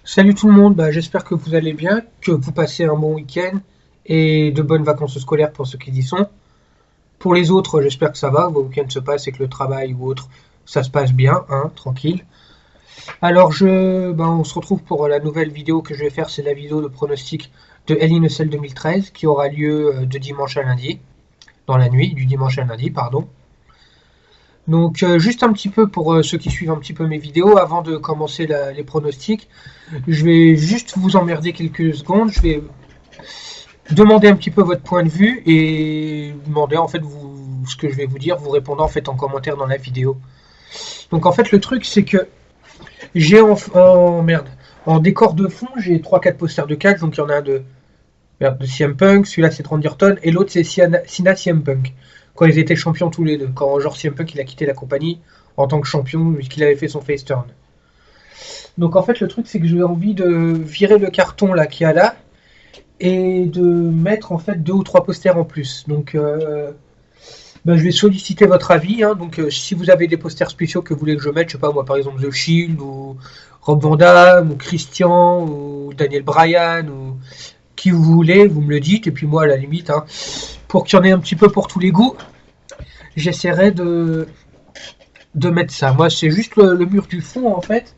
Salut tout le monde, j'espère que vous allez bien, que vous passez un bon week-end et de bonnes vacances scolaires pour ceux qui y sont. Pour les autres, j'espère que ça va, vos week-ends se passent et que le travail ou autre, ça se passe bien, hein, tranquille. Alors on se retrouve pour la nouvelle vidéo que je vais faire, c'est la vidéo de pronostic de Hell in a Cell 2013 qui aura lieu de dimanche à lundi, dans la nuit du dimanche à lundi, pardon. Donc juste un petit peu pour ceux qui suivent un petit peu mes vidéos, avant de commencer les pronostics, je vais juste vous emmerder quelques secondes, je vais demander un petit peu votre point de vue et demander en fait ce que je vais vous dire, vous répondant en fait en commentaire dans la vidéo. Donc en fait le truc c'est que j'ai en décor de fond, j'ai trois quatre posters de catch, donc il y en a un de CM Punk, celui-là c'est Randy Orton et l'autre c'est Cena CM Punk. Quand ils étaient champions tous les deux, quand genre CM Punk il a quitté la compagnie en tant que champion puisqu'il avait fait son face turn. Donc en fait le truc c'est que j'ai envie de virer le carton là qu'il y a là et de mettre en fait deux ou trois posters en plus. Donc je vais solliciter votre avis. Hein. Donc si vous avez des posters spéciaux que vous voulez que je mette, je sais pas moi par exemple The Shield ou Rob Van Dam ou Christian ou Daniel Bryan ou qui vous voulez, vous me le dites et puis moi à la limite, hein, pour qu'il y en ait un petit peu pour tous les goûts, j'essaierai de mettre ça. Moi c'est juste le mur du fond en fait.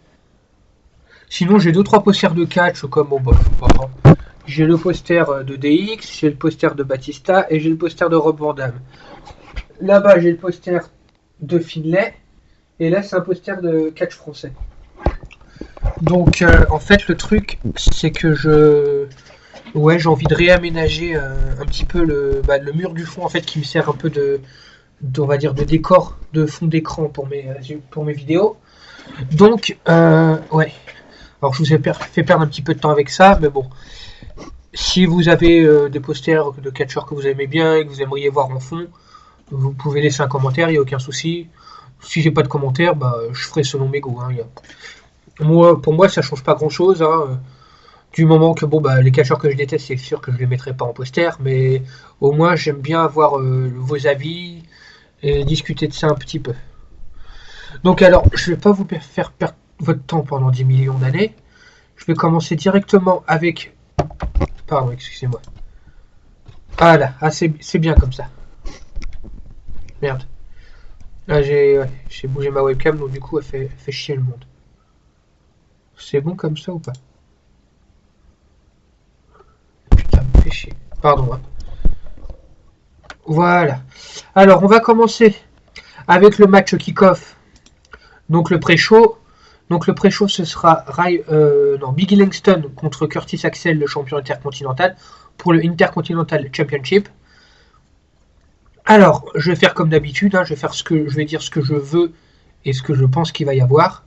Sinon j'ai deux trois posters de catch comme bon je sais pas. J'ai le poster de DX, j'ai le poster de Batista et j'ai le poster de Rob Van Dam. Là-bas, j'ai le poster de Finlay et là, c'est un poster de catch français. Donc, en fait, le truc, c'est que j'ai envie de réaménager un petit peu le mur du fond, en fait, qui me sert un peu on va dire, de décor, de fond d'écran pour mes vidéos. Donc, ouais. Alors, je vous ai fait perdre un petit peu de temps avec ça, mais bon. Si vous avez des posters de catcheurs que vous aimez bien et que vous aimeriez voir en fond, vous pouvez laisser un commentaire, il n'y a aucun souci. Si j'ai pas de commentaire, je ferai selon mes goûts. Hein. Pour moi, ça change pas grand chose. Hein. Du moment que les catcheurs que je déteste, c'est sûr que je les mettrai pas en poster, mais au moins j'aime bien avoir vos avis et discuter de ça un petit peu. Donc alors, je vais pas vous faire perdre votre temps pendant 10 millions d'années. Je vais commencer directement avec. Pardon, excusez-moi. Ah là, c'est bien comme ça. Merde. Là, j'ai bougé ma webcam, donc du coup, elle fait chier le monde. C'est bon comme ça ou pas? Putain, me fait chier. Pardon. Hein. Voilà. Alors, on va commencer avec le match kick-off. Donc, le pré-show. Donc, le pré-show, ce sera Biggie Langston contre Curtis Axel, le champion intercontinental, pour le Intercontinental Championship. Alors, je vais faire comme d'habitude, hein, je vais dire ce que je veux et ce que je pense qu'il va y avoir.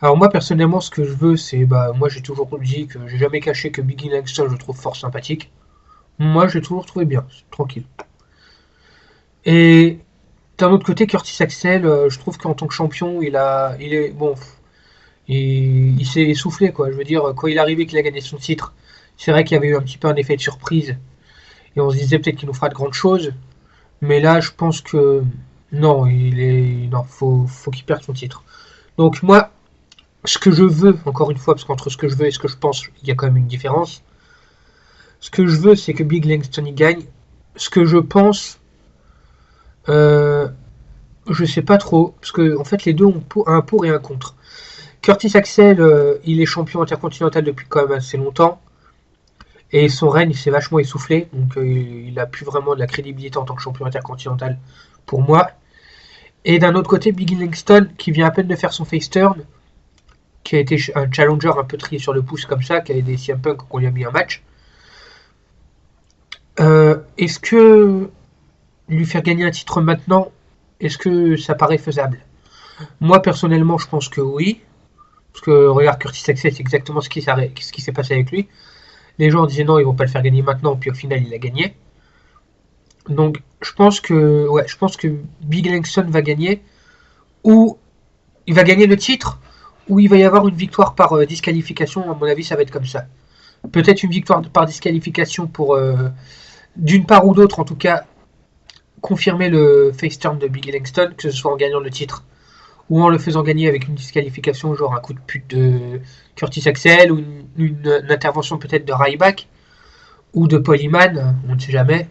Alors moi personnellement, ce que je veux, c'est moi j'ai toujours dit que j'ai jamais caché que Biggie Langston je trouve fort sympathique. Moi j'ai toujours trouvé bien, tranquille. Et d'un autre côté, Curtis Axel, je trouve qu'en tant que champion, il s'est essoufflé quoi. Je veux dire, quand il est arrivé qu'il a gagné son titre, c'est vrai qu'il y avait eu un petit peu un effet de surprise et on se disait peut-être qu'il nous fera de grandes choses. Mais là, je pense que non, faut qu'il perde son titre. Donc moi, ce que je veux, encore une fois, parce qu'entre ce que je veux et ce que je pense, il y a quand même une différence. Ce que je veux, c'est que Big Langston y gagne. Ce que je pense, euh, je sais pas trop, parce que en fait les deux ont un pour et un contre. Curtis Axel, il est champion intercontinental depuis quand même assez longtemps, et son règne il s'est vachement essoufflé, donc il a plus vraiment de la crédibilité en tant que champion intercontinental pour moi. Et d'un autre côté, Big Langston, qui vient à peine de faire son face turn, qui a été un challenger un peu trié sur le pouce comme ça, qui a aidé CM Punk qu'on lui a mis un match. Est-ce que lui faire gagner un titre maintenant, est-ce que ça paraît faisable? Moi personnellement, je pense que oui. Parce que regarde, Curtis Axel, c'est exactement ce qui s'est passé avec lui. Les gens disaient non, ils vont pas le faire gagner maintenant, puis au final, il a gagné. Donc, je pense que Big Langston va gagner, ou il va gagner le titre, ou il va y avoir une victoire par disqualification. À mon avis, ça va être comme ça. Peut-être une victoire par disqualification pour, d'une part ou d'autre, en tout cas, confirmer le face turn de Big Langston, que ce soit en gagnant le titre ou en le faisant gagner avec une disqualification, genre un coup de pute de Curtis Axel, ou une intervention peut-être de Ryback, ou de Paul Heyman, on ne sait jamais.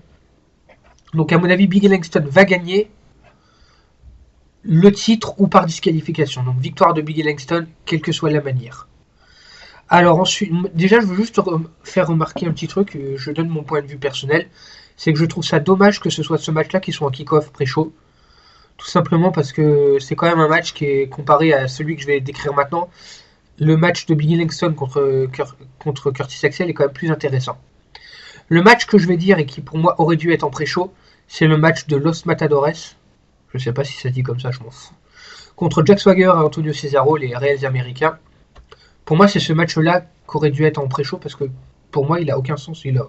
Donc à mon avis, Biggie Langston va gagner le titre ou par disqualification. Donc victoire de Biggie Langston, quelle que soit la manière. Alors ensuite, déjà je veux juste faire remarquer un petit truc, je donne mon point de vue personnel, c'est que je trouve ça dommage que ce soit ce match-là qui soit en kick-off pré-show. Tout simplement parce que c'est quand même un match qui est comparé à celui que je vais décrire maintenant. Le match de Biggie Langston contre Curtis Axel est quand même plus intéressant. Le match que je vais dire et qui pour moi aurait dû être en pré-show, c'est le match de Los Matadores. Je sais pas si ça se dit comme ça, je m'en fous. Contre Jack Swagger et Antonio Cesaro, les réels américains. Pour moi, c'est ce match-là qu'aurait dû être en pré-show parce que pour moi, il a aucun sens. Il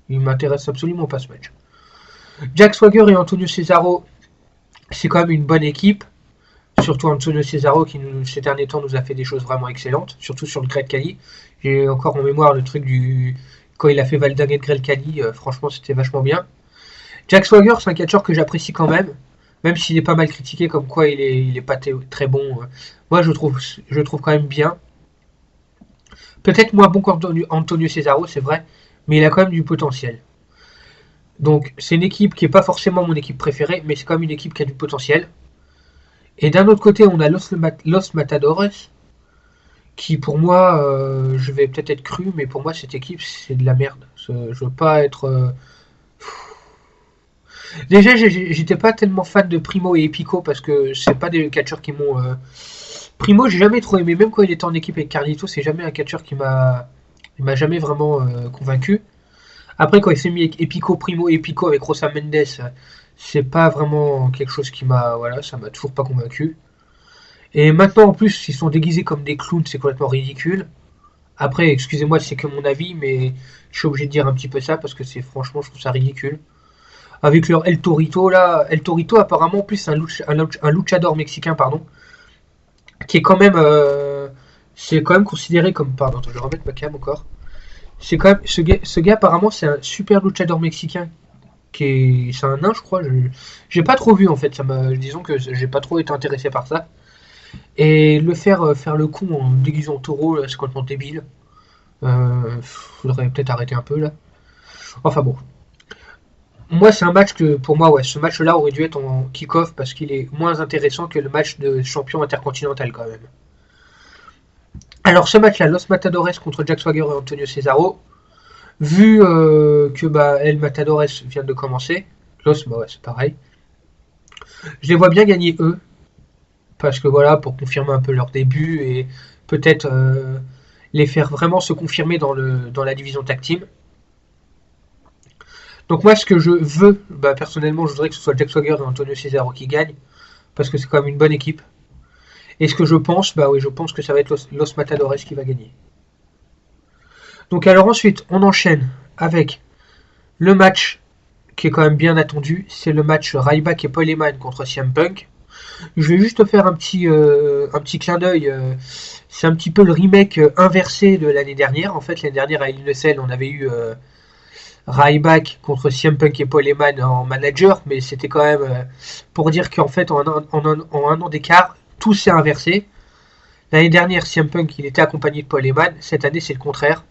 m'intéresse absolument pas ce match. Jack Swagger et Antonio Cesaro, c'est quand même une bonne équipe. Surtout Antonio Cesaro qui ces derniers temps nous a fait des choses vraiment excellentes, surtout sur le Great Khali. J'ai encore en mémoire le truc du quand il a fait Valdaga de Great Khali, franchement c'était vachement bien. Jack Swagger, c'est un catcheur que j'apprécie quand même s'il est pas mal critiqué comme quoi il est pas très bon. Moi je trouve quand même bien. Peut-être moins bon qu'Antonio Cesaro, c'est vrai, mais il a quand même du potentiel. Donc c'est une équipe qui est pas forcément mon équipe préférée, mais c'est quand même une équipe qui a du potentiel. Et d'un autre côté, on a Los Matadores, qui pour moi, je vais peut-être être cru, mais pour moi cette équipe c'est de la merde. Je veux pas être. Déjà, j'étais pas tellement fan de Primo et Epico parce que c'est pas des catcheurs qui m'ont. Primo, j'ai jamais trop aimé, même quand il était en équipe avec Carlito, c'est jamais un catcheur qui m'a jamais vraiment convaincu. Après, quand il s'est mis avec Epico, Primo, Epico avec Rosa Mendes, c'est pas vraiment quelque chose qui m'a. Voilà, ça m'a toujours pas convaincu. Et maintenant, en plus, ils sont déguisés comme des clowns, c'est complètement ridicule. Après, excusez-moi, c'est que mon avis, mais je suis obligé de dire un petit peu ça parce que c'est franchement, je trouve ça ridicule. Avec leur El Torito, là, El Torito, apparemment, en plus, c'est un luchador mexicain, pardon, qui est quand même. C'est quand même considéré comme. Pardon, attends, je vais remettre ma cam encore. C'est quand même. Ce gars, apparemment, c'est un super luchador mexicain. C'est un nain, je crois. J'ai pas trop vu, en fait. Disons que j'ai pas trop été intéressé par ça. Et le faire le con en déguisant en taureau, c'est complètement débile. Faudrait peut-être arrêter un peu là. Enfin bon. Moi, c'est un match que, pour moi, ouais, ce match-là aurait dû être en kick-off parce qu'il est moins intéressant que le match de champion intercontinental quand même. Alors, ce match-là, Los Matadores contre Jack Swagger et Antonio Cesaro, vu que El Matadores vient de commencer, Los, bah ouais, c'est pareil. Je les vois bien gagner eux, parce que voilà, pour confirmer un peu leur début et peut-être les faire vraiment se confirmer dans la division tag team. Donc moi, ce que je veux, personnellement, je voudrais que ce soit Jack Swagger et Antonio Cesaro qui gagnent, parce que c'est quand même une bonne équipe. Et ce que je pense, oui, je pense que ça va être Los Matadores qui va gagner. Donc alors ensuite, on enchaîne avec le match qui est quand même bien attendu, c'est le match Ryback et Paul Heyman contre CM Punk. Je vais juste faire un petit clin d'œil. C'est un petit peu le remake inversé de l'année dernière. En fait, l'année dernière à Hell in a Cell, on avait eu Ryback contre CM Punk et Paul Heyman en manager, mais c'était quand même pour dire qu'en fait, en un an d'écart, tout s'est inversé. L'année dernière, CM Punk il était accompagné de Paul Heyman. Cette année, c'est le contraire.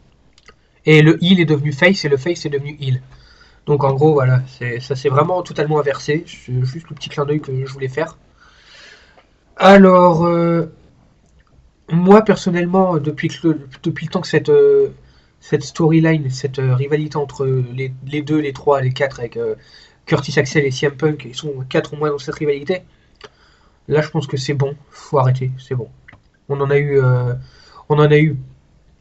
Et le heel est devenu face et le face est devenu heel. Donc en gros, voilà, ça c'est vraiment totalement inversé. C'est juste le petit clin d'œil que je voulais faire. Alors, moi personnellement, depuis le temps que cette storyline, cette rivalité entre les deux, les trois, les quatre avec Curtis Axel et CM Punk, ils sont quatre au moins dans cette rivalité. Là, je pense que c'est bon, faut arrêter, c'est bon. On en a eu, on en a eu,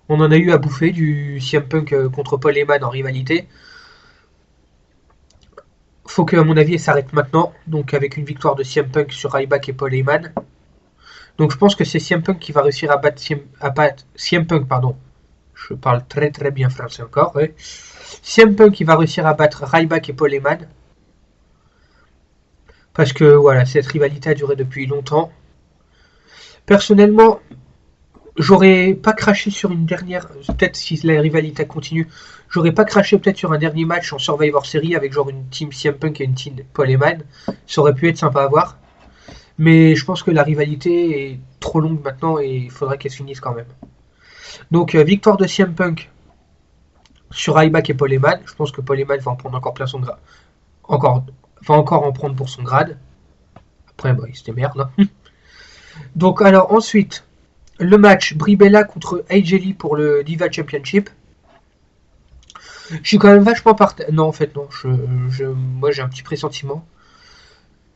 on en a eu à bouffer du CM Punk contre Paul Heyman en rivalité. Faut que, à mon avis, elle s'arrête maintenant. Donc, avec une victoire de CM Punk sur Ryback et Paul Heyman. Donc, je pense que c'est CM Punk qui va réussir à battre CM Punk, pardon. Je parle très très bien français encore. Ouais. CM Punk qui va réussir à battre Ryback et Paul Heyman. Parce que voilà, cette rivalité a duré depuis longtemps. Personnellement, j'aurais pas craché sur une dernière. Peut-être si la rivalité continue, j'aurais pas craché peut-être sur un dernier match en Survivor Series avec genre une team CM Punk et une team Paul Heyman. Ça aurait pu être sympa à voir. Mais je pense que la rivalité est trop longue maintenant et il faudrait qu'elle s'unisse quand même. Donc victoire de CM Punk sur Ryback et Paul Heyman. Je pense que Paul Heyman va en prendre encore plein son grade. Va encore en prendre pour son grade. Après, bah, il se démerde. Hein. Donc alors ensuite, le match Brie Bella contre AJ Lee pour le Diva Championship. Je suis quand même vachement Non, en fait, non. Moi, j'ai un petit pressentiment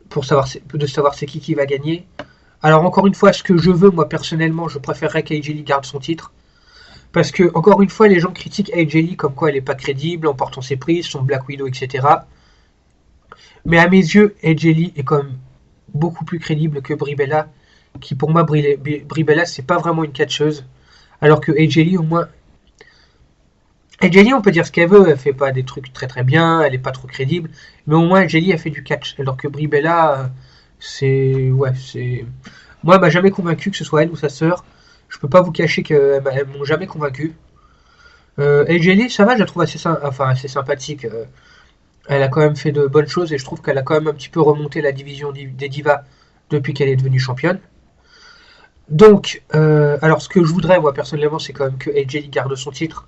pour savoir c'est qui va gagner. Alors, encore une fois, ce que je veux, moi, personnellement, je préférerais qu'AJ Lee garde son titre. Parce que, encore une fois, les gens critiquent AJ Lee comme quoi elle n'est pas crédible en portant ses prises, son Black Widow, etc. Mais à mes yeux, AJ Lee est quand même beaucoup plus crédible que Brie Bella, qui pour moi, Brie Bella, c'est pas vraiment une catcheuse. Alors que AJ Lee, au moins, Lee, on peut dire ce qu'elle veut, elle fait pas des trucs très très bien, elle est pas trop crédible, mais au moins Lee, elle fait du catch, alors que Brie Bella, c'est. Moi, elle m'a jamais convaincu que ce soit elle ou sa sœur. Je peux pas vous cacher qu'elles m'ont jamais convaincu. Lee, ça va, je la trouve assez sympathique. Elle a quand même fait de bonnes choses et je trouve qu'elle a quand même un petit peu remonté la division des divas depuis qu'elle est devenue championne. Donc, alors ce que je voudrais, moi personnellement, c'est quand même que Lee garde son titre.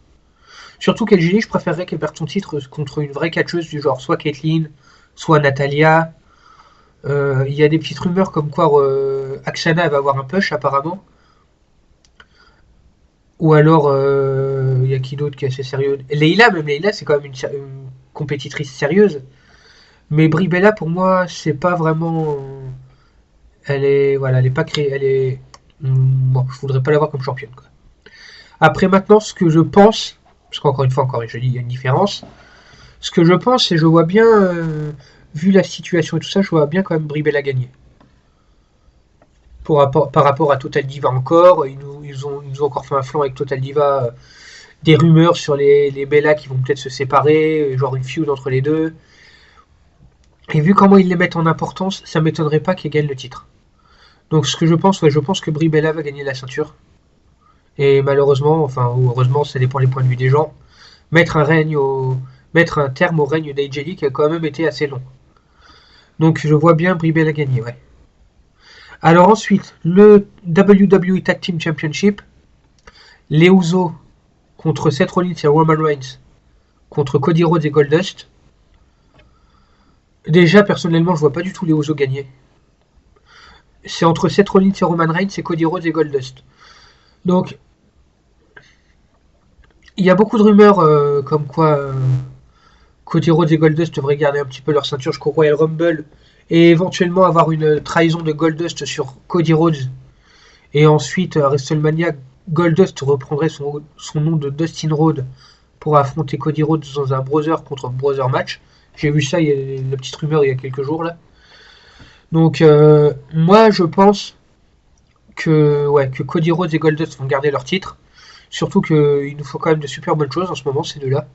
Surtout qu'Elgili, je préférerais qu'elle perde son titre contre une vraie catcheuse du genre soit Caitlyn, soit Natalia. Il y a des petites rumeurs comme quoi Aksana va avoir un push apparemment. Ou alors, il y a qui d'autre qui est assez sérieux. Leila, c'est quand même une compétitrice sérieuse. Mais Brie Bella, pour moi, c'est pas vraiment. Elle est pas créée. Elle est. Bon, je voudrais pas l'avoir comme championne. Quoi. Après, maintenant, ce que je pense, parce qu'encore une fois, je dis, il y a une différence. Ce que je pense, c'est je vois bien, vu la situation et tout ça, je vois bien quand même Brie Bella gagner. Par rapport à Total Diva encore, ils ont encore fait un flanc avec Total Diva, des rumeurs sur les Bella qui vont peut-être se séparer, genre une feud entre les deux. Et vu comment ils les mettent en importance, ça m'étonnerait pas qu'ils gagnent le titre. Donc ce que je pense, je pense que Brie Bella va gagner la ceinture. Et malheureusement, ou heureusement, ça dépend des points de vue des gens, mettre un terme au règne d'AJ Lee qui a quand même été assez long. Donc je vois bien Brie Bella gagner, ouais. Alors ensuite, le WWE Tag Team Championship, les Usos contre Seth Rollins et Roman Reigns contre Cody Rhodes et Goldust. Déjà, personnellement, je vois pas du tout les Usos gagner. C'est entre Seth Rollins et Roman Reigns et Cody Rhodes et Goldust. Donc, il y a beaucoup de rumeurs comme quoi Cody Rhodes et Goldust devraient garder un petit peu leur ceinture jusqu'au Royal Rumble et éventuellement avoir une trahison de Goldust sur Cody Rhodes. Et ensuite, à WrestleMania, Goldust reprendrait son nom de Dustin Rhodes pour affronter Cody Rhodes dans un brother contre brother match. J'ai vu ça, il y a la petite rumeur il y a quelques jours là. Donc moi je pense que Cody Rhodes et Goldust vont garder leur titre. Surtout qu'il nous faut quand même de super bonnes choses en ce moment, ces deux-là.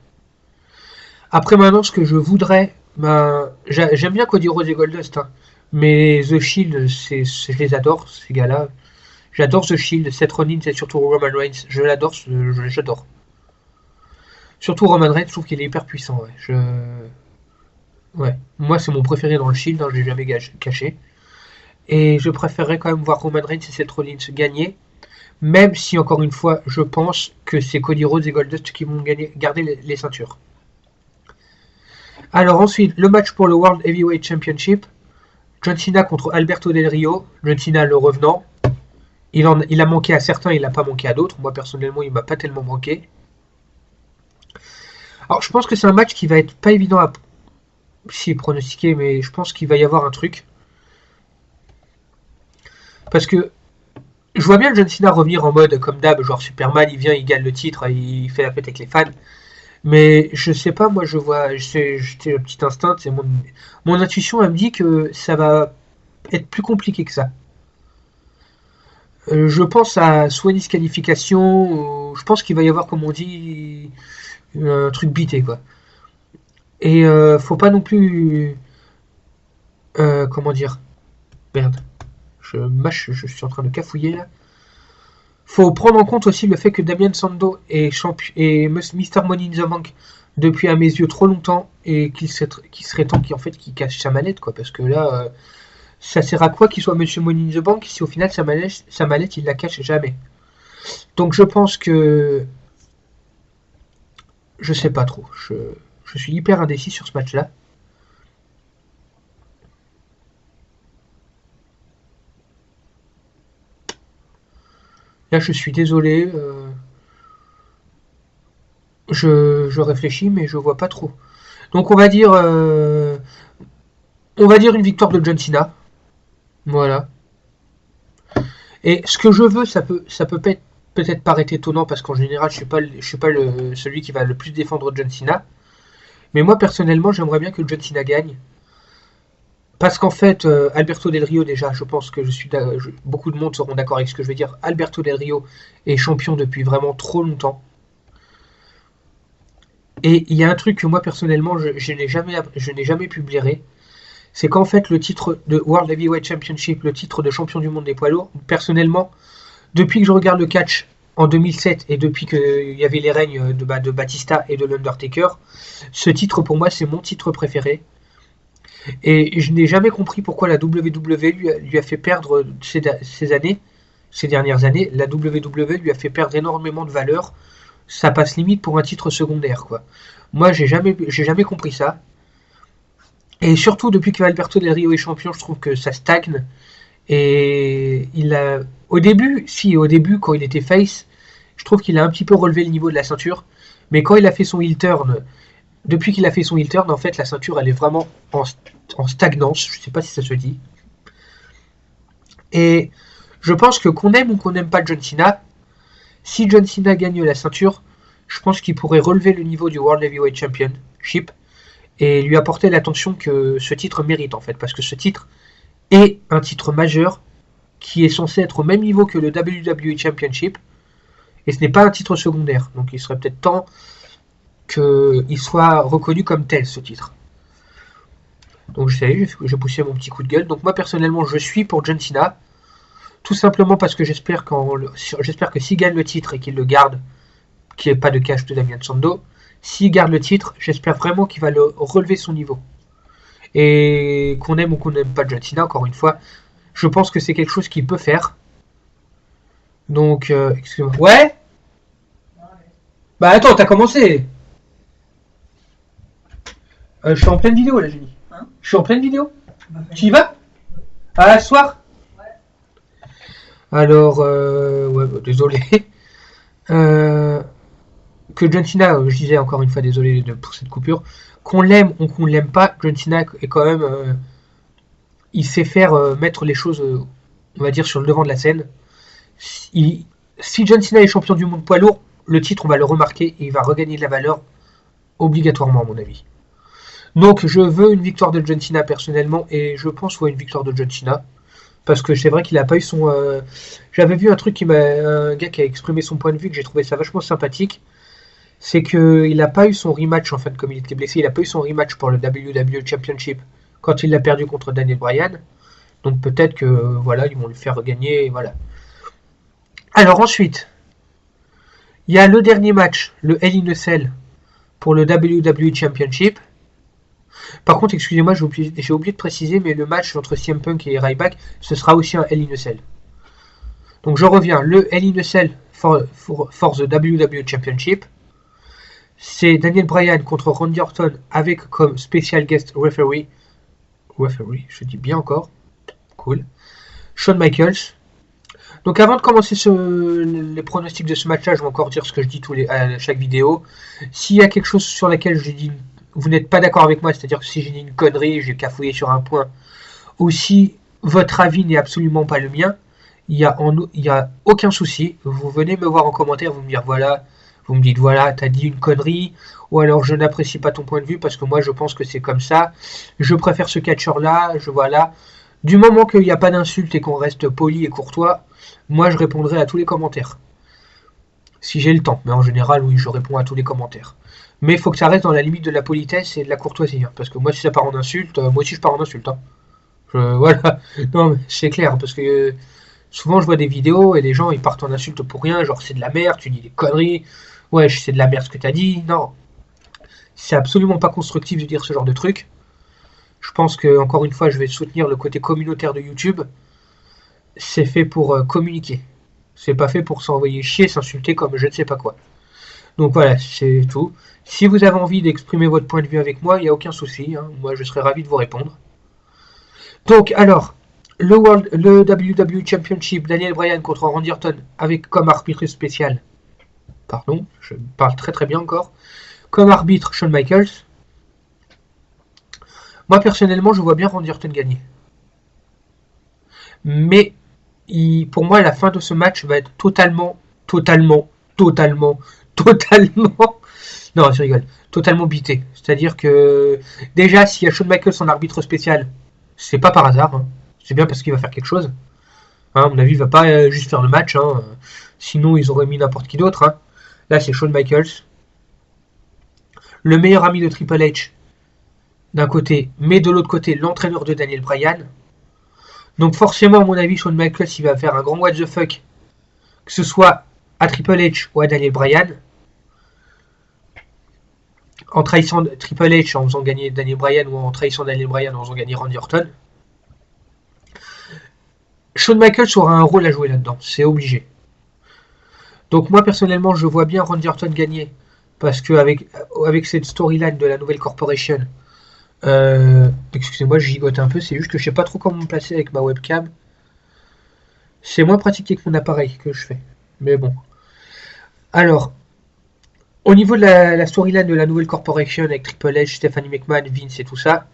Après maintenant, ce que je voudrais, j'aime bien Cody Rhodes et Goldust, hein, mais The Shield, je les adore, ces gars-là. J'adore The Shield, Seth Rollins et surtout Roman Reigns, j'adore. Surtout Roman Reigns, je trouve qu'il est hyper puissant. Ouais. Moi, c'est mon préféré dans le Shield, hein, je l'ai jamais caché. Et je préférerais quand même voir Roman Reigns et Seth Rollins gagner, même si, encore une fois, je pense que c'est Cody Rhodes et Goldust qui vont garder les ceintures. Alors ensuite, le match pour le World Heavyweight Championship, John Cena contre Alberto Del Rio. John Cena, le revenant. Il a manqué à certains, il n'a pas manqué à d'autres. Moi, personnellement, il m'a pas tellement manqué. Alors, je pense que c'est un match qui va être pas évident à pronostiquer, mais je pense qu'il va y avoir un truc. Parce que je vois bien John Cena revenir en mode comme d'hab, genre Superman, il vient, il gagne le titre, il fait la fête avec les fans. Mais je sais pas, moi je vois, c'est un petit instinct, c'est mon intuition, elle me dit que ça va être plus compliqué que ça. Je pense à soit une disqualification, je pense qu'il va y avoir, comme on dit, un truc bité quoi. Et faut pas non plus, comment dire, merde, je suis en train de cafouiller là. Faut prendre en compte aussi le fait que Damien Sandow est Mr. Money in the Bank depuis à mes yeux trop longtemps et qu'il serait temps qu'il cache sa manette quoi, parce que là Ça sert à quoi qu'il soit Monsieur Money in the Bank si au final sa mallette il la cache jamais. Donc je pense que je sais pas trop. Je suis hyper indécis sur ce match-là. Là, je suis désolé. Je réfléchis, mais je vois pas trop. Donc on va dire une victoire de John Cena. Voilà. Et ce que je veux, ça peut peut-être paraître étonnant parce qu'en général, je suis pas celui qui va le plus défendre John Cena. Mais moi, personnellement, j'aimerais bien que John Cena gagne. Parce qu'en fait, Alberto Del Rio, déjà, je pense que beaucoup de monde seront d'accord avec ce que je vais dire. Alberto Del Rio est champion depuis vraiment trop longtemps. Et il y a un truc que moi, personnellement, je n'ai jamais pu blairer. C'est qu'en fait, le titre de World Heavyweight Championship, le titre de champion du monde des poids lourds, personnellement, depuis que je regarde le catch en 2007 et depuis qu'il y avait les règnes de Batista et de l'Undertaker, ce titre pour moi c'est mon titre préféré. Et je n'ai jamais compris pourquoi la WWE lui a fait perdre ces dernières années. La WWE lui a fait perdre énormément de valeur. Ça passe limite pour un titre secondaire, quoi. Moi, j'ai jamais compris ça. Et surtout, depuis que Alberto Del Rio est champion, je trouve que ça stagne. Et au début, quand il était face, je trouve qu'il a un petit peu relevé le niveau de la ceinture. Mais quand il a fait son heel turn, depuis qu'il a fait son heel turn, en fait, la ceinture, elle est vraiment en stagnance. Je sais pas si ça se dit. Et je pense que qu'on aime ou qu'on n'aime pas John Cena, si John Cena gagne la ceinture, je pense qu'il pourrait relever le niveau du World Heavyweight Championship et lui apporter l'attention que ce titre mérite, en fait. Parce que ce titre est un titre majeur qui est censé être au même niveau que le WWE Championship. Et ce n'est pas un titre secondaire. Donc il serait peut-être temps qu'il soit reconnu comme tel, ce titre. Donc j'ai poussé mon petit coup de gueule. Donc moi personnellement je suis pour John Cena. Tout simplement parce que j'espère que s'il gagne le titre et qu'il le garde, qu'il n'y ait pas de cash de Damien Sandow, s'il garde le titre, j'espère vraiment qu'il va le relever son niveau. Et qu'on aime ou qu'on n'aime pas John Cena, encore une fois, je pense que c'est quelque chose qu'il peut faire. Donc, excuse-moi. Ouais. Bah attends, t'as commencé. Je suis en pleine vidéo là, Jenny. Hein? Je suis en pleine vidéo. Tu y vas? À ce soir? Ouais. Alors, ouais, bah, désolé. Que John Cena, je disais encore une fois, désolé pour cette coupure, qu'on l'aime ou qu'on l'aime pas, John Cena est quand même, il sait faire mettre les choses, on va dire, sur le devant de la scène. Si John Cena est champion du monde poids lourd, le titre, on va le remarquer et il va regagner de la valeur obligatoirement, à mon avis. Donc, je veux une victoire de John Cena personnellement et je pense une victoire de John Cena. Parce que c'est vrai qu'il n'a pas eu son. J'avais vu un gars qui a exprimé son point de vue que j'ai trouvé ça vachement sympathique. C'est qu'il n'a pas eu son rematch en fait, comme il était blessé, il n'a pas eu son rematch pour le WWE Championship quand il l'a perdu contre Daniel Bryan. Donc peut-être que voilà, ils vont lui faire gagner, voilà. Alors ensuite, il y a le dernier match, le Hell in a Cell pour le WWE Championship. Par contre, excusez-moi, j'ai oublié de préciser, mais le match entre CM Punk et Ryback, ce sera aussi un Hell in a Cell. Donc je reviens, le Hell in a Cell for the WWE Championship. C'est Daniel Bryan contre Randy Orton avec comme special guest referee, je dis bien encore, cool, Shawn Michaels. Donc avant de commencer les pronostics de ce match-là, je vais encore dire ce que je dis à chaque vidéo. S'il y a quelque chose sur laquelle je dis vous n'êtes pas d'accord avec moi, c'est-à-dire que si j'ai dit une connerie, j'ai cafouillé sur un point, ou si votre avis n'est absolument pas le mien, il y a aucun souci. Vous venez me voir en commentaire, vous me dire voilà, vous me dites voilà, t'as dit une connerie, ou alors je n'apprécie pas ton point de vue parce que moi je pense que c'est comme ça, je préfère ce catcheur-là, voilà. Du moment qu'il n'y a pas d'insultes et qu'on reste poli et courtois, moi je répondrai à tous les commentaires. Si j'ai le temps, mais en général oui, je réponds à tous les commentaires. Mais il faut que ça reste dans la limite de la politesse et de la courtoisie, hein, parce que moi si ça part en insulte, moi aussi je pars en insulte. Hein. Voilà, non mais c'est clair, parce que souvent je vois des vidéos et les gens ils partent en insulte pour rien, genre c'est de la merde, tu dis des conneries, ouais c'est de la merde ce que t'as dit, non. C'est absolument pas constructif de dire ce genre de truc. Je pense que, encore une fois, je vais soutenir le côté communautaire de YouTube. C'est fait pour communiquer. C'est pas fait pour s'envoyer chier, s'insulter comme je ne sais pas quoi. Donc voilà, c'est tout. Si vous avez envie d'exprimer votre point de vue avec moi, il n'y a aucun souci. Hein. Moi, je serai ravi de vous répondre. Donc, alors, le WWE Championship, Daniel Bryan contre Randy Orton, avec comme arbitre spécial, pardon, je parle très très bien encore, comme arbitre Shawn Michaels. Moi, personnellement, je vois bien Randy Orton gagner. Mais, pour moi, la fin de ce match va être totalement, non, je rigole, totalement bité. C'est-à-dire que, déjà, s'il y a Shawn Michaels en arbitre spécial, c'est pas par hasard. Hein. C'est bien parce qu'il va faire quelque chose. Hein, à mon avis, il va pas juste faire le match. Hein. Sinon, ils auraient mis n'importe qui d'autre. Hein. Là, c'est Shawn Michaels. Le meilleur ami de Triple H, d'un côté, mais de l'autre côté, l'entraîneur de Daniel Bryan. Donc forcément, à mon avis, Shawn Michaels, il va faire un grand what the fuck, que ce soit à Triple H ou à Daniel Bryan, en trahissant Triple H en faisant gagner Daniel Bryan ou en trahissant Daniel Bryan en faisant gagner Randy Orton. Shawn Michaels aura un rôle à jouer là-dedans, c'est obligé. Donc moi personnellement, je vois bien Randy Orton gagner, parce que avec cette storyline de la nouvelle corporation, excusez-moi, je gigote un peu, c'est juste que je sais pas trop comment me placer avec ma webcam. C'est moins pratiqué que mon appareil que je fais. Mais bon. Alors, au niveau de la storyline de la nouvelle corporation avec Triple H, Stephanie McMahon, Vince et tout ça,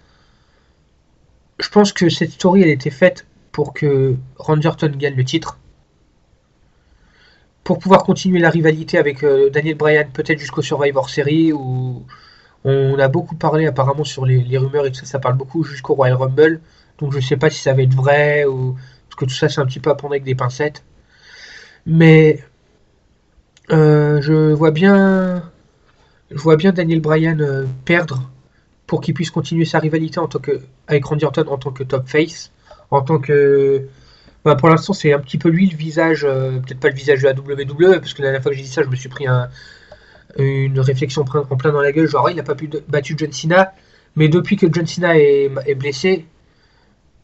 je pense que cette story elle était faite pour que Randy Orton gagne le titre. Pour pouvoir continuer la rivalité avec Daniel Bryan, peut-être jusqu'au Survivor Series, où on a beaucoup parlé apparemment sur les rumeurs et tout ça, ça parle beaucoup jusqu'au Royal Rumble. Donc je sais pas si ça va être vrai, ou parce que tout ça c'est un petit peu à prendre avec des pincettes. Mais je vois bien Daniel Bryan perdre pour qu'il puisse continuer sa rivalité avec Randy Orton en tant que top face, en tant que pour l'instant c'est un petit peu lui le visage, peut-être pas le visage de la WWE, parce que la dernière fois que j'ai dit ça je me suis pris une réflexion en plein dans la gueule, genre il n'a pas pu battre John Cena, mais depuis que John Cena est blessé,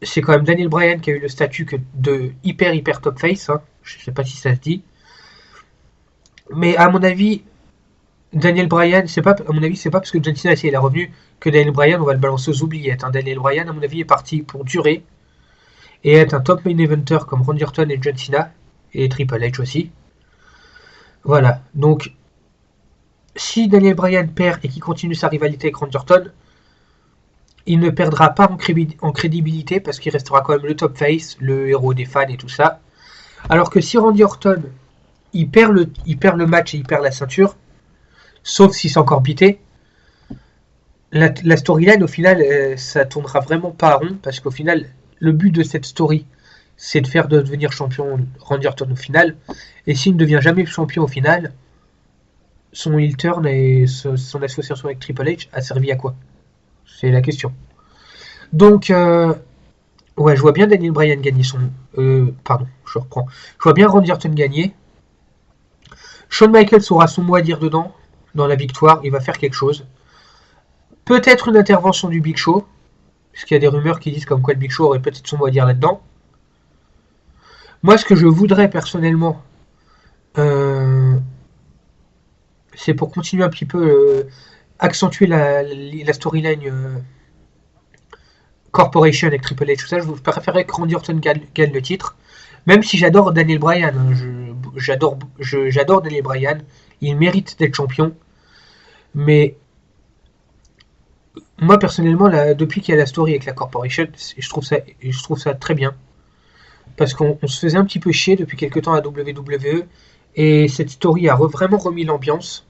c'est quand même Daniel Bryan qui a eu le statut de hyper top face, hein. Je sais pas si ça se dit, mais à mon avis Daniel Bryan, c'est pas, à mon avis, c'est pas parce que John Cena est revenu que Daniel Bryan, on va le balancer aux oubliettes. Hein. Daniel Bryan, à mon avis, est parti pour durer et être un top main eventer comme Randy Orton et John Cena et Triple H aussi. Voilà. Donc, si Daniel Bryan perd et qu'il continue sa rivalité avec Randy Orton, il ne perdra pas en crédibilité parce qu'il restera quand même le top face, le héros des fans et tout ça. Alors que si Randy Orton il perd le match et il perd la ceinture, sauf si c'est encore bité, la storyline au final ça tournera vraiment pas rond, parce qu'au final le but de cette story c'est de faire devenir champion Randy Orton au final, et s'il ne devient jamais champion au final, son heel turn et son association avec Triple H a servi à quoi? C'est la question. Donc ouais, je vois bien Daniel Bryan gagner pardon, je reprends. Je vois bien Randy Orton gagner. Shawn Michaels aura son mot à dire dedans, dans la victoire, il va faire quelque chose. Peut-être une intervention du Big Show, puisqu'il y a des rumeurs qui disent comme quoi le Big Show aurait peut-être son mot à dire là-dedans. Moi, ce que je voudrais personnellement, c'est pour continuer un petit peu, accentuer la storyline Corporation avec Triple H, tout ça, je préférerais que Randy Orton gagne le titre. Même si j'adore Daniel Bryan, hein, j'adore Daniel Bryan, il mérite d'être champion. Mais moi personnellement, depuis qu'il y a la story avec la Corporation, je trouve ça très bien. Parce qu'on se faisait un petit peu chier depuis quelques temps à WWE. Et cette story a vraiment remis l'ambiance.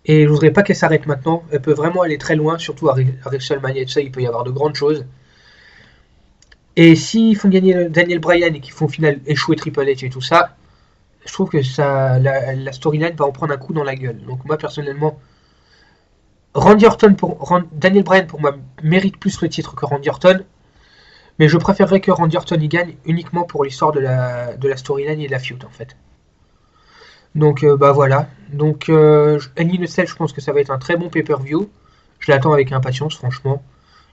Et je voudrais pas qu'elle s'arrête maintenant. Elle peut vraiment aller très loin, surtout à WrestleMania et tout ça, il peut y avoir de grandes choses. Et s'ils font gagner Daniel Bryan et qu'ils font au final échouer Triple H et tout ça, je trouve que la storyline va en prendre un coup dans la gueule. Donc moi personnellement, Daniel Bryan pour moi mérite plus le titre que Randy Orton, mais je préférerais que Randy Orton y gagne uniquement pour l'histoire de la storyline et de la feud en fait. Donc bah voilà. Donc Hell in a Cell, je pense que ça va être un très bon pay-per-view. Je l'attends avec impatience franchement.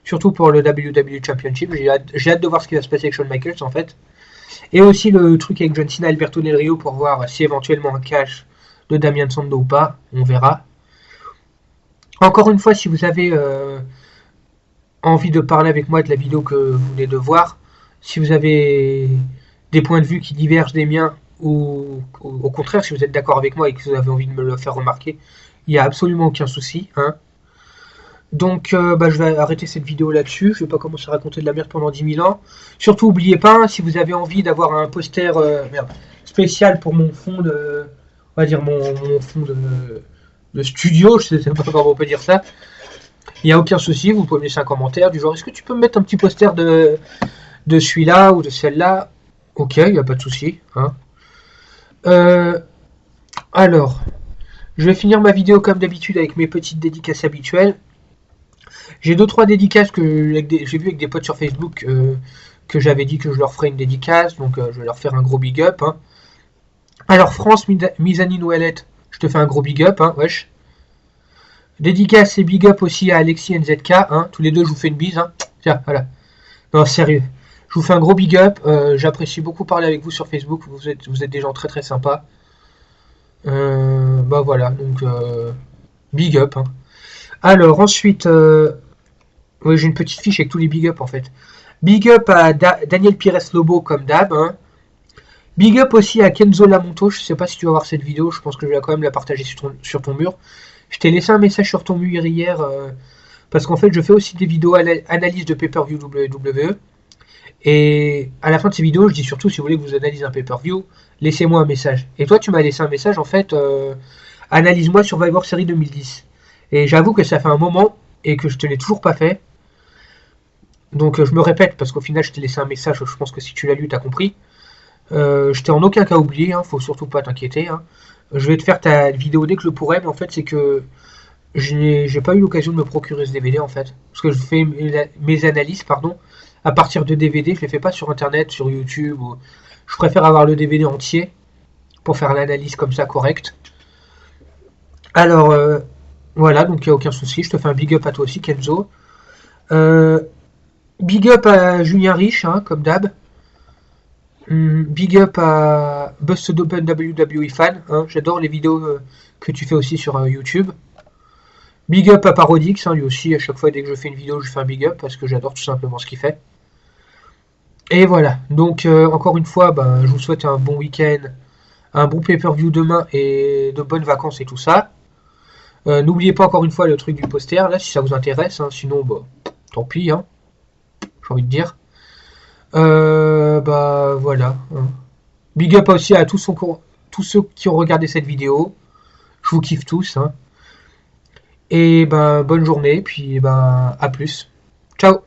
surtout pour le WWE Championship. J'ai hâte de voir ce qui va se passer avec Shawn Michaels en fait. Et aussi le truc avec John Cena et Alberto Del Rio pour voir si éventuellement un cash de Damien Sandow ou pas, on verra. Encore une fois, si vous avez envie de parler avec moi de la vidéo que vous venez de voir, si vous avez des points de vue qui divergent des miens, ou au contraire, si vous êtes d'accord avec moi et que vous avez envie de me le faire remarquer, il n'y a absolument aucun souci. Hein. Donc je vais arrêter cette vidéo là-dessus, je vais pas commencer à raconter de la merde pendant 10 000 ans. Surtout n'oubliez pas, hein, si vous avez envie d'avoir un poster spécial pour mon fond de... On va dire mon fond de studio, je sais pas comment on peut dire ça. Il n'y a aucun souci, vous pouvez me laisser un commentaire du genre est-ce que tu peux me mettre un petit poster de celui-là ou de celle-là. Ok, il n'y a pas de souci. Hein. Alors, je vais finir ma vidéo comme d'habitude avec mes petites dédicaces habituelles. J'ai 2-3 dédicaces que j'ai vu avec des potes sur Facebook que j'avais dit que je leur ferais une dédicace, donc je vais leur faire un gros big up. Hein. Alors France, Mizani Ouellet, je te fais un gros big up, hein, wesh. Dédicace et big up aussi à Alexis NZK, hein. Tous les deux je vous fais une bise. Hein. Tiens, voilà. Non, sérieux. Je vous fais un gros big up. J'apprécie beaucoup parler avec vous sur Facebook. Vous êtes des gens très très sympas. Bah voilà, donc big up. Hein. Alors ensuite, ouais, j'ai une petite fiche avec tous les big up en fait. Big up à Daniel Pires Lobo comme d'hab. Hein. Big up aussi à Kenzo Lamonto. Je sais pas si tu vas voir cette vidéo. Je pense que je vais quand même la partager sur ton mur. Je t'ai laissé un message sur ton mur hier parce qu'en fait je fais aussi des vidéos analyse de pay-per-view WWE. Et à la fin de ces vidéos, je dis surtout si vous voulez que vous analysez un pay-per-view, laissez-moi un message. Et toi, tu m'as laissé un message en fait, analyse-moi Survivor Series 2010. Et j'avoue que ça fait un moment et que je te l'ai toujours pas fait. Donc je me répète parce qu'au final, je t'ai laissé un message. Je pense que si tu l'as lu, t'as compris. Je t'ai en aucun cas oublié. Hein, faut surtout pas t'inquiéter. Hein. Je vais te faire ta vidéo dès que je le pourrai, mais en fait, c'est que j'ai pas eu l'occasion de me procurer ce DVD en fait, parce que je fais mes analyses, pardon, à partir de DVD. Je les fais pas sur internet, sur YouTube. Je préfère avoir le DVD entier pour faire l'analyse comme ça correcte. Alors voilà, donc il n'y a aucun souci. Je te fais un big up à toi aussi, Kenzo. Big up à Julien Rich, hein, comme d'hab. Big up à Busted Open WWE Fan. Hein, j'adore les vidéos que tu fais aussi sur YouTube. Big up à Parodix, hein, lui aussi, à chaque fois dès que je fais une vidéo, je fais un big up parce que j'adore tout simplement ce qu'il fait. Et voilà, donc encore une fois, je vous souhaite un bon week-end, un bon pay-per-view demain et de bonnes vacances et tout ça. N'oubliez pas encore une fois le truc du poster, là, si ça vous intéresse, hein, sinon, tant pis, hein, j'ai envie de dire. Voilà. Hein. Big up aussi à tous ceux qui ont regardé cette vidéo. Je vous kiffe tous. Hein. Et bonne journée, puis à plus. Ciao.